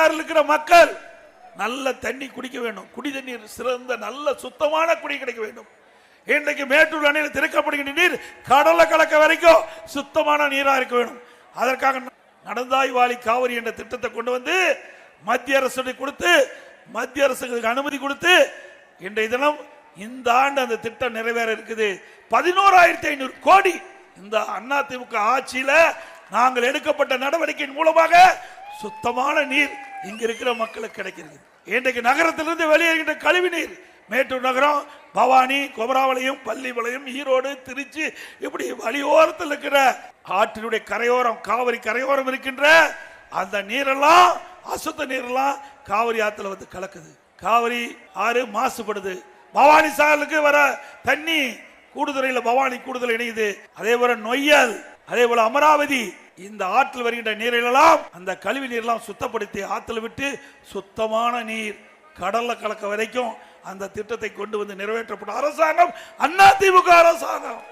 பவானிசாகரில் இருக்கிற மக்கள் நல்ல தண்ணி குடிக்க வேண்டும். குடி தண்ணீர் சிறந்த நல்ல சுத்தமான குடி கிடைக்க வேண்டும். இன்றைக்கு மேட்டூர் அணையில் திறக்கப்படுகின்ற நீர் கடலை கலக்க வரைக்கும் சுத்தமான நீரா இருக்க வேண்டும். அதற்காக நடந்தாய் வாலி காவிரி என்ற திட்டத்தை கொண்டு வந்து மத்திய அரசு கொடுத்து, மத்திய அரசுக்கு அனுமதி கொடுத்து இன்றைய தினம் இந்த ஆண்டு அந்த திட்டம் நிறைவேற இருக்குது. 11,500 கோடி இந்த அதிமுக ஆட்சியில நாங்கள் எடுக்கப்பட்ட நடவடிக்கையின் மூலமாக சுத்தமான நீர் இங்க இருக்கிற மக்களுக்கு கிடைக்கிறது. இன்றைக்கு நகரத்திலிருந்து வெளியேறுகின்ற கழிவு நீர் மேட்டூர் நகரம், பவானி, கொமராவளையம், பள்ளிப்பாளையம், ஈரோடு, திருச்சி, இப்படி வழியோரத்தில் இருக்கிற ஆற்றினுடைய கரையோரம், காவிரி கரையோரம் இருக்கின்ற அந்த நீரெல்லாம், அசுத்த நீரெல்லாம் காவிரி ஆற்றுல வந்து கலக்குது. காவிரி ஆறு மாசுபடுது. பவானி சாகருக்கு வர தண்ணி கூடுதுறையில் பவானி கூடுதல் இணையுது. அதே போல நொய்யல், அதே போல அமராவதி, இந்த ஆற்றில் வருகின்ற நீரெல்லாம் அந்த கழிவு நீரெல்லாம் சுத்தப்படுத்தி ஆற்றில் விட்டு சுத்தமான நீர் கடல்ல கலக்க வரைக்கும் அந்த திட்டத்தை கொண்டு வந்து நிறைவேற்றப்பட்ட அரசாங்கம் அதிமுக அரசாங்கம்.